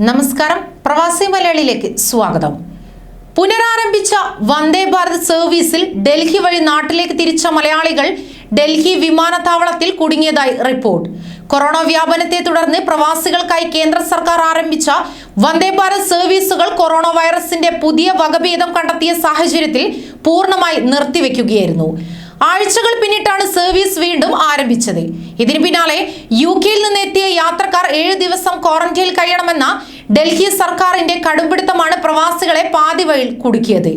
നമസ്കാരം, പ്രവാസി മലയാളിയിലേക്ക് സ്വാഗതം. പുനരാരംഭിച്ച വന്ദേ ഭാരത് സർവീസിൽ ഡൽഹി വഴി നാട്ടിലേക്ക് തിരിച്ച മലയാളികൾ ഡൽഹി വിമാനത്താവളത്തിൽ കുടുങ്ങിയതായി റിപ്പോർട്ട്. കൊറോണ വ്യാപനത്തെ തുടർന്ന് പ്രവാസികൾക്കായി കേന്ദ്ര സർക്കാർ ആരംഭിച്ച വന്ദേ ഭാരത് സർവീസുകൾ കൊറോണ വൈറസിന്റെ പുതിയ വകഭേദം കണ്ടെത്തിയ സാഹചര്യത്തിൽ പൂർണ്ണമായി നിർത്തിവെക്കുകയായിരുന്നു. ആഴ്ചകൾ പിന്നിട്ടാണ് സർവീസ് വീണ്ടും ആരംഭിച്ചത്. ഇതിന് പിന്നാലെ UK-യിൽ നിന്ന് എത്തിയ യാത്രക്കാർ 7 ദിവസം ക്വാറന്റൈനിൽ കഴിയണമെന്ന ഡൽഹി സർക്കാരിന്റെ കടുംപിടുത്തമാണ് പ്രവാസികളെ പാതി വഴിയിൽ കുടുക്കിയത്.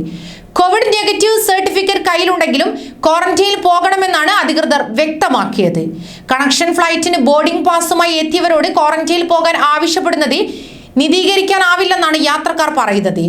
കോവിഡ് നെഗറ്റീവ് സർട്ടിഫിക്കറ്റ് കയ്യിലുണ്ടെങ്കിലും ക്വാറന്റൈനിൽ പോകണമെന്നാണ് അധികൃതർ വ്യക്തമാക്കിയത്. കണക്ഷൻ ഫ്ലൈറ്റിന് ബോർഡിംഗ് പാസുമായി എത്തിയവരോട് ക്വാറന്റൈനിൽ പോകാൻ ആവശ്യപ്പെടുന്നത് നീതീകരിക്കാനാവില്ലെന്നാണ് യാത്രക്കാർ പറയുന്നത്.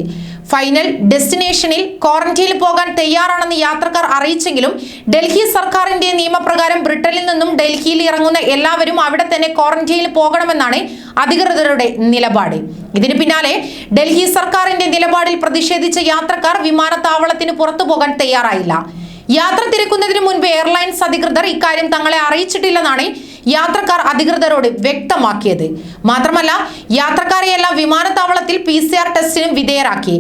ഫൈനൽ ഡെസ്റ്റിനേഷനിൽ ക്വാറന്റൈനിൽ പോകാൻ തയ്യാറാണെന്ന് യാത്രക്കാർ അറിയിച്ചെങ്കിലും ഡൽഹി സർക്കാരിന്റെ നിയമപ്രകാരം ബ്രിട്ടനിൽ നിന്നും ഡൽഹിയിൽ ഇറങ്ങുന്ന എല്ലാവരും അവിടെ തന്നെ ക്വാറന്റൈനിൽ പോകണമെന്നാണ് അധികൃതരുടെ നിലപാട്. ഇതിന് പിന്നാലെ ഡൽഹി സർക്കാരിന്റെ നിലപാടിൽ പ്രതിഷേധിച്ച യാത്രക്കാർ വിമാനത്താവളത്തിന് പുറത്തു പോകാൻ തയ്യാറായില്ല. യാത്ര തിരക്കുന്നതിന് മുൻപ് എയർലൈൻസ് അധികൃതർ ഇക്കാര്യം തങ്ങളെ അറിയിച്ചിട്ടില്ലെന്നാണ് യാത്രക്കാർ അധികൃതരോട് വ്യക്തമാക്കിയത്. മാത്രമല്ല, യാത്രക്കാരെയെല്ലാം വിമാനത്താവളത്തിൽ PCR ടെസ്റ്റിനും വിധേയരാക്കി.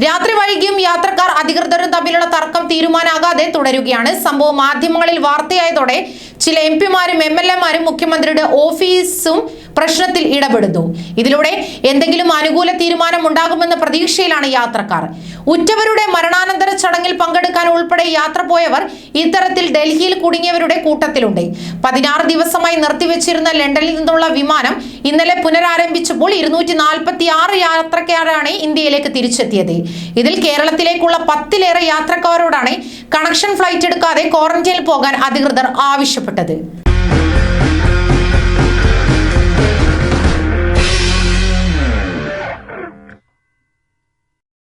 രാത്രി വൈകിയും യാത്രക്കാർ അധികൃതരും തമ്മിലുള്ള തർക്കം തീരുമാനാകാതെ തുടരുകയാണ്. സംഭവം മാധ്യമങ്ങളിൽ വാർത്തയായതോടെ ചില MP-മാരും MLA-മാരും മുഖ്യമന്ത്രിയുടെ ഓഫീസും പ്രശ്നത്തിൽ ഇടപെടുന്നു. ഇതിലൂടെ എന്തെങ്കിലും അനുകൂല തീരുമാനം ഉണ്ടാകുമെന്ന പ്രതീക്ഷയിലാണ് യാത്രക്കാർ. ഉറ്റവരുടെ മരണാനന്തര ചടങ്ങിൽ പങ്കെടുക്കാൻ ഉൾപ്പെടെ യാത്ര പോയവർ ഇത്തരത്തിൽ ഡൽഹിയിൽ കുടുങ്ങിയവരുടെ കൂട്ടത്തിലുണ്ട്. 16 ദിവസമായി നിർത്തിവെച്ചിരുന്ന ലണ്ടനിൽ നിന്നുള്ള വിമാനം ഇന്നലെ പുനരാരംഭിച്ചപ്പോൾ 246 യാത്രക്കാരാണ് ഇന്ത്യയിലേക്ക് തിരിച്ചെത്തിയത്. ഇതിൽ കേരളത്തിലേക്കുള്ള 10-ലേറെ യാത്രക്കാരോടാണ് കണക്ഷൻ ഫ്ലൈറ്റ് എടുക്കാതെ ക്വാറന്റൈനിൽ പോകാൻ അധികൃതർ ആവശ്യപ്പെട്ടത്.